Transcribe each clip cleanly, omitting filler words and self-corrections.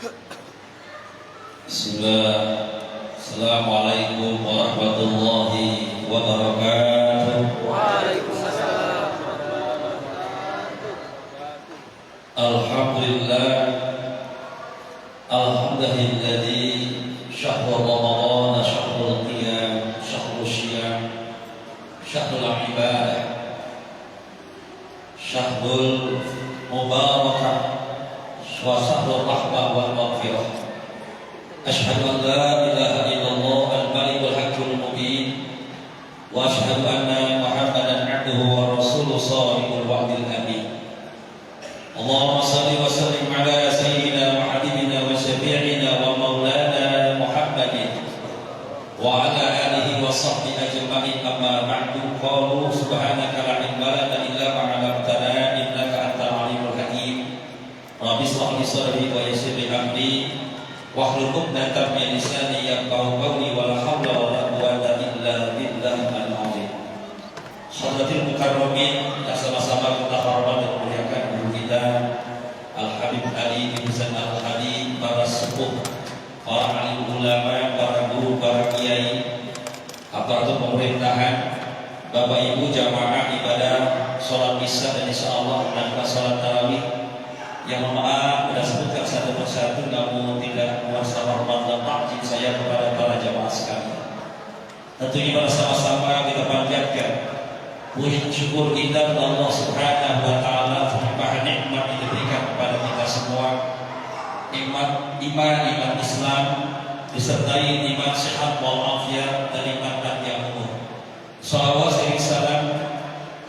Bismillah. Assalamualaikum warahmatullahi wabarakatuh. Waalaikumsalam. Alhamdulillah. Alhamdulilladzi syahru Ramadan, syahrul qiyam, syahrul syiyam, syahrul ibadah, syahrul mubarakah, wa syahrul rahmah wal maghfirah. Asyhadu an la ilaha illallah al-malikul haqqul mubin wa asyhadu anna Muhammadan abduhu wa rasuluhu shadiqul wa'dil amin. Allahumma shalli wa sallim ala sayyidina wa habibina wa syafi'ina wa maulana Muhammadin wa ala alihi wa sahbihi ajma'in, amma ba'du. Qalu subhanaka la ilma lana illa ma 'allamtana innaka antal alimul hakim. Rabbi shrah li sadri wa yassir li amri wahlul 'uqdatam min lisani yafqahu qawli wa la haula wa la quwwata illa billahil azim. Sahabatul mukarramin, yang sama-sama kita hormati dan muliakan guru kita Al-Habib Ali bin Hasan Al-Hadi, para sepuh, para alim ulama, para guru, para kiai, aparatur pemerintahan, Bapak Ibu jamaah ibadah sholat isya dan insyaallah dan sholat tarawih. Yang maaf sudah sebutkan satu persatu, namun tidak kuasa hormat dan takjub saya kepada para jamaah sekalian. Tentunya bersama-sama kita panjatkan puji syukur kita kepada Allah Subhanahu wa taala atas nikmat yang diberikan kepada kita semua. Nikmat iman Islam disertai nikmat sehat wal afiat dan nikmat yang umum. Shalawat dan salam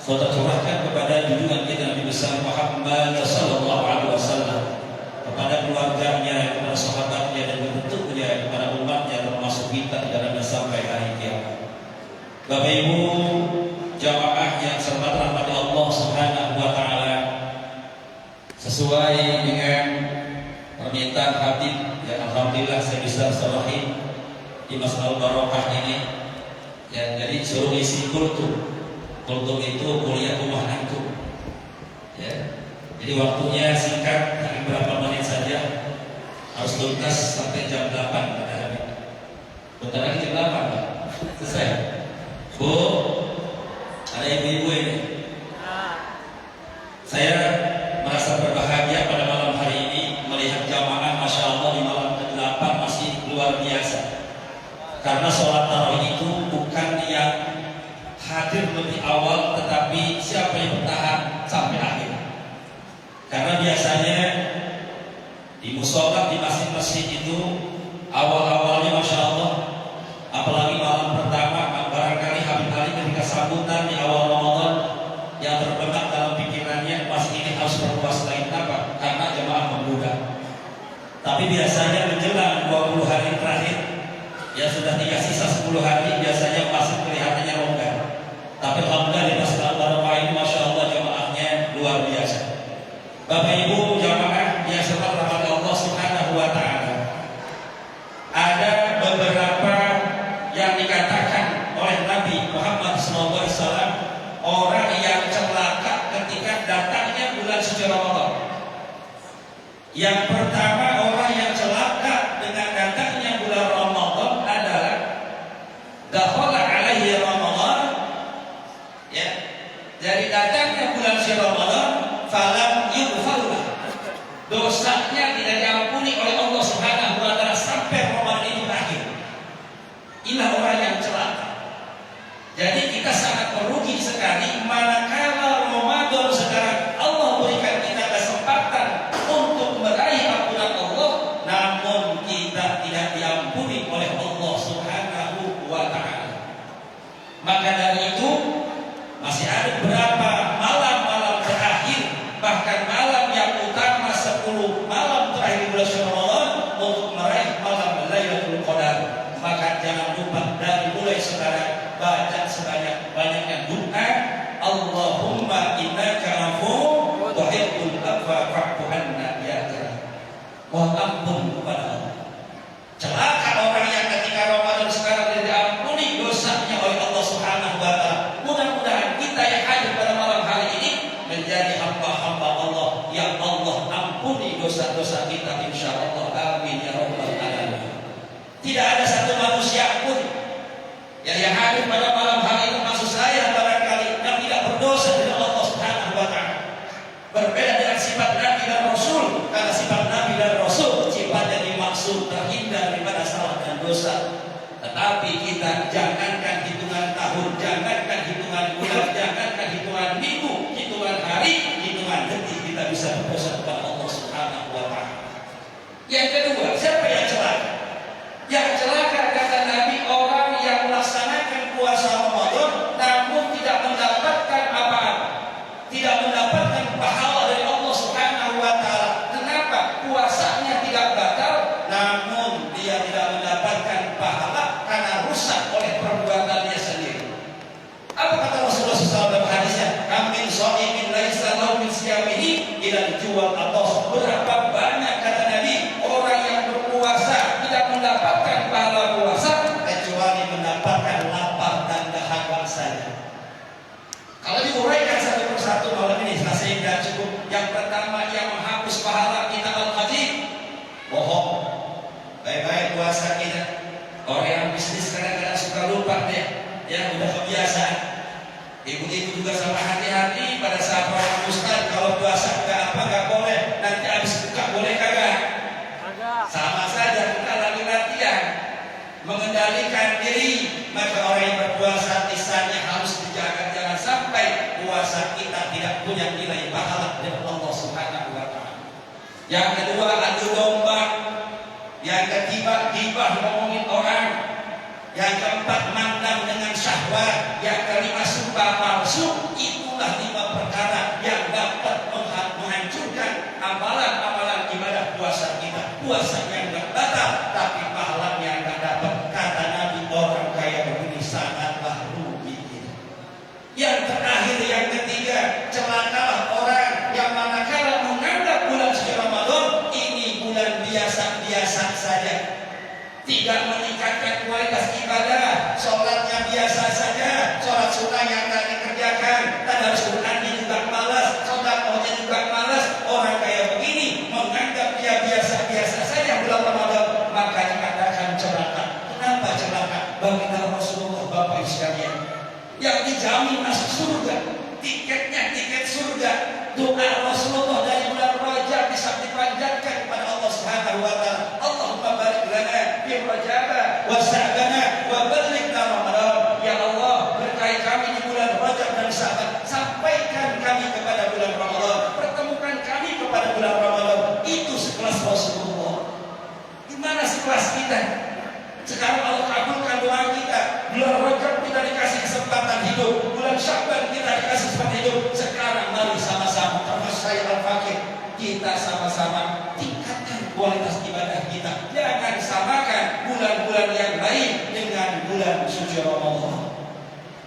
saudara curahkan kepada junjungan kita Nabi besar Muhammad sallallahu alaihi wasallam, kepada keluarganya, kepada sahabatnya, dan bentuknya kepada umatnya termasuk kita di dalamnya sampai hari kiamat. Bapak Ibu jamaah yang serba rahmat Allah Subhanahu wa taala, sesuai dengan permintaan Habib, ya alhamdulillah saya bisa selahi di Masjidil Barokah ini. Ya, jadi suruh isi kultum itu kuliah rumah antum. Ya. Jadi waktunya singkat, hanya berapa menit saja, harus tuntas sampai jam 8 pada Habib. Bentar lagi jam 8 Pak. Selesai. Bu, ada ibu-ibu ini. Saya merasa berbahagia pada malam hari ini melihat jamaah, masya Allah, di malam ke-8 masih luar biasa. Karena sholat tarawih itu bukan yang hadir lebih awal, tetapi siapa yang bertahan sampai akhir. Karena biasanya di mushola, di masjid-masjid itu awal-awalnya masya Allah, apalagi malam pertama, barangkali Habib Ali ketika sambutan di awal Ramadan yang terbenak dalam pikirannya, masjid ini harus berpuas lain apa? Karena jemaah membludak. Tapi biasanya menjelang 20 hari terakhir, ya sudah tinggal sisa 10 hari, biasanya masih kelihatannya longgar. Tapi alhamdulillah di Masjid Al-Barokah ini masya Allah jamaahnya luar biasa. Bapak Ibu jamaah yang serta rahmat Allah Subhanahu wa taala, ada beberapa yang dikatakan oleh Nabi Muhammad SAW orang yang celaka ketika datangnya bulan suci Ramadan. Yang pertama, orang yang celaka dengan datangnya bulan Ramadan adalah dakhala alaihi Ramadan, ya, dari datangnya bulan suci Ramadan falam yughfarlah, dosanya tidak diampuni oleh Allah Subhanahu wa taala sampai Ramadan itu berakhir. Inilah orang yang celaka. Jadi kita sangat merugi sekali manakala Ramadan sekarang Allah berikan kita kesempatan untuk meraih ampunan Allah, namun kita tidak diampuni oleh Allah Subhanahu wa taala. Maka dari itu masih ada beberapa malam-malam terakhir, bahkan malam yang utama 10 malam terakhir dosa-dosa kita, insyaallah. Amin ya rabbal alamin. Tidak ada satu manusia pun yang hadir pada malam hari ini, maksud saya barangkali, yang tidak berdosa dengan Allah Subhanahu wa taala. Berbeda dengan sifat Nabi dan Rasul, karena sifat Nabi dan Rasul sifat yang dimaksud terhindar daripada salah dan dosa. Tetapi kita jangankan hitungan tahun, jangankan hitungan bulan, jangankan hitungan minggu, hitungan hari, hitungan detik kita bisa berdosa kepada Allah Subhanahu wa taala. Yang kedua, siapa yang celaka? Yang celaka kata Nabi, orang yang melaksanakan puasa Ramadan namun tidak mendapatkan apa-apa, tidak mendapatkan pahala dari Allah Subhanahu wa taala. Kenapa? Puasanya tidak batal, namun dia tidak mendapatkan pahala karena rusak oleh perbuatannya sendiri. Apa kata Rasulullah SAW dalam hadisnya? Amin shaimin laisa lahu min siyamihi ila jual atau berapa banyak kata Nabi orang yang berpuasa tidak mendapatkan pahala puasa kecuali mendapatkan lapar dan dahaga saja. Kalau diuraikan satu persatu malam ini saya tidak cukup. Yang pertama yang menghapus pahala kita al-qadhib, bohong. Baik-baik puasa kita. Orang yang bisnis kadang-kadang suka lupa dia, ya udah kebiasaan. Ibu-ibu juga sama hati-hati pada saat orang ustaz kalau puasa nggak boleh, nanti habis buka boleh kagak? Sama saja kita lagi latihan mengendalikan diri, maka orang yang berpuasa lisannya harus dijaga, jangan sampai puasa kita tidak punya nilai pahala dari Allah Subhanahu wa taala. Yang kedua, adu domba. Yang ketiga, ghibah, ngomongin orang. Yang keempat, mandang dengan syahwat. Yang kelima, sumpah palsu. Itulah 5 perkara yang dapat menghancurkan amalan-amalan ibadah puasa kita. Puasa yang tidak batal, tapi pahala yang tidak dapat. Kata Nabi, orang kaya begini sangatlah rugi. Yang terakhir, yang ketiga, celakalah orang yang manakala menganggap bulan suci Ramadan ini bulan biasa-biasa saja, tidak meningkatkan kualitas ibadah, sholatnya biasa saja, sholat sunnah yang tak dikerjakan, tadarus Qur'annya juga malas, sedekahnya juga malas. Orang kayak begini menganggap dia biasa-biasa saja bulan Ramadan, maka dikatakan celaka. Kenapa celaka? Baginda Rasulullah, Bapak sekalian, yang dijamin masuk surga, tiketnya tiket surga. Doa Rasulullah dari bulan Rajab bisa dipanjatkan kepada Allah Subhanahu wa taala. Allahumma barik lana fi Rajab wa Sya'ban wa ballighna Ramadan. Ya Allah, berkahi kami di bulan Rajab dan Sya'ban, sampaikan kami kepada bulan Ramadan, pertemukan kami kepada bulan Ramadan. Itu sekelas Rasulullah. Di mana sekelas kita? Sekarang Allah kabulkan doa kita. Bulan Rajab kita dikasih kesempatan hidup, bulan Sya'ban kita dikasih kesempatan hidup. Sekarang mari sama-sama, termasuk saya Al-Fakir, kita sama-sama tingkatkan kualitas ibadah kita. Jangan samakan bulan-bulan yang lain dengan bulan suci Ramadan.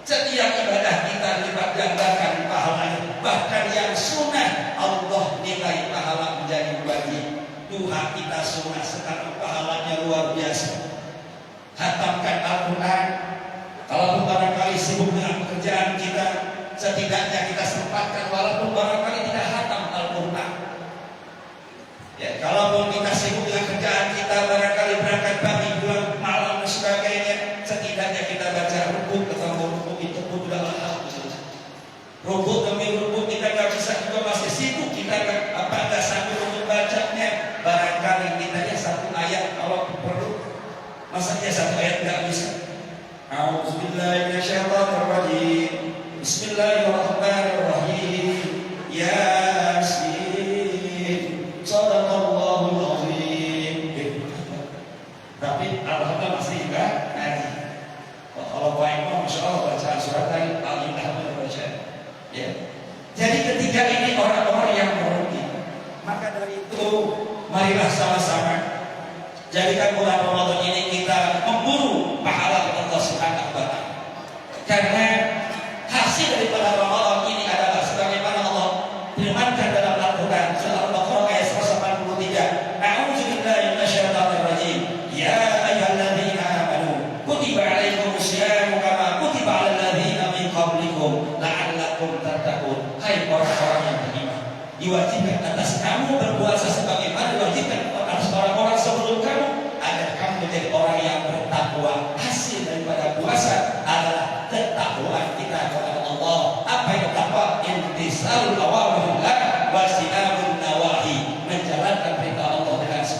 Setiap ibadah kita lipat gandakan pahalanya. Bahkan yang sunnah Allah nilai pahala menjadi wajib. Duha kita sunnah, sekarang pahalanya luar biasa. Hatamkan Al-Quran. Kalau barangkali sibuk dengan pekerjaan kita, setidaknya kita sempatkan walaupun barangkali tidak hatam Al-Quran. Ya, kalaupun kita sibuk dengan kerjaan kita, barangkali berangkat pagi, pulang malam dan sebagainya, setidaknya kita baca rukuk atau rukuk itu pun sudah alhamdulillah. Rukuk demi rukuk kita nggak bisa juga, masih sibuk kita nggak sanggup untuk bacanya. Barangkali kita ya satu ayat kalau perlu. Masa dia satu ayat tidak bisa? A'udzubillahi minasyaitonirrajim. Bismillahirrahmanirrahim. Yasin. Shadaqallahul azim. Tapi alhamdulillah masih enggak ngaji. Kalau baik mah Masya Allah bacaan surat Al-Indah baca. Ya. Jadi ketiga ini orang-orang yang merugi. Maka dari itu marilah sama-sama jadikan bulan Ramadan ini kita memburu pahala Allah Subhanahu wa taala. Karena hasil daripada Ramadan ini adalah sebagaimana Allah firmankan dalam Al-Qur'an surah Al-Baqarah ayat 183. A'udzubillahi minasyaitonir rajim. Ya ayyuhalladzina amanu kutiba 'alaikumusyamu kama kutiba 'alal ladzina min qablikum la'allakum tattaqun. Hai orang-orang yang beriman, diwajibkan atas kamu berpuasa sebagai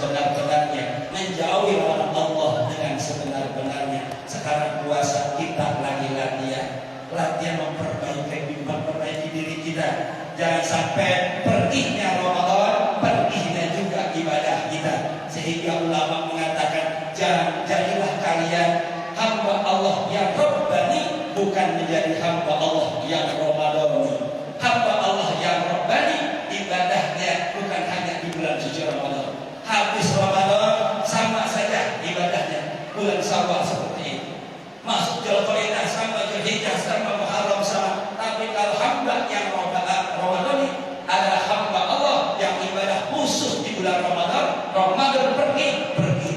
sebenar-benarnya, menjauhi lawan Allah dengan sebenar-benarnya. Sekarang puasa kita latihan memperbaiki diri kita. Jangan sampai perginya Ramadan, perginya juga ibadah kita. Sehingga ulama mengatakan, jadilah kalian hamba Allah yang Rabbani, bukan menjadi hamba Allah yang Ramadhani. Hamba Allah yang Rabbani, ibadahnya bukan hanya di bulan suci Ramadan. Habis Ramadan sama saja ibadahnya. Bulan Syawal seperti itu, masuk Dzulqa'dah sama Dzulhijjah sama Muharram sama. Tapi kalau hamba yang Ramadhani adalah hamba Allah yang ibadah khusus di bulan Ramadan. Ramadan pergi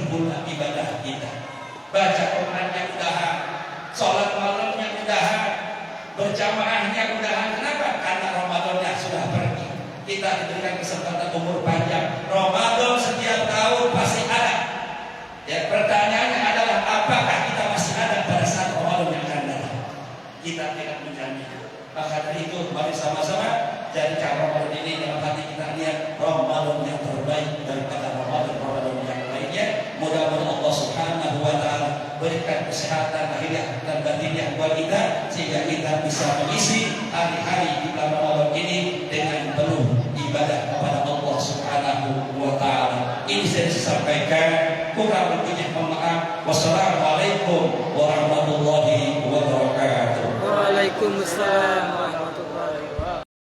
pula ibadah kita. Baca Qurannya udahan, sholat malamnya udahan, berjamaahnya udahan. Kenapa? Karena Ramadannya sudah pergi. Kita diberikan kesempatan umur panjang. Ramadan setiap tahun pasti ada. Ya, pertanyaannya adalah apakah kita masih ada pada saat Ramadan yang akan datang? Kita tidak menjamin. Maka dari itu mari sama-sama jadikan Ramadan ini dalam hati kita lihat Ramadan yang terbaik daripada Ramadan yang lainnya. Mudah-mudahan Allah Subhanahu wa taala berikan kesehatan lahiriah dan batiniah buat kita, sehingga kita bisa mengisi hari-hari di bulan Ramadan ini dengan penuh ibadah kepada Allah Subhanahu wa taala. Ini saya sampaikan, kurang lebihnya mohon maaf. Wassalamualaikum warahmatullahi wabarakatuh. Waalaikumsalam.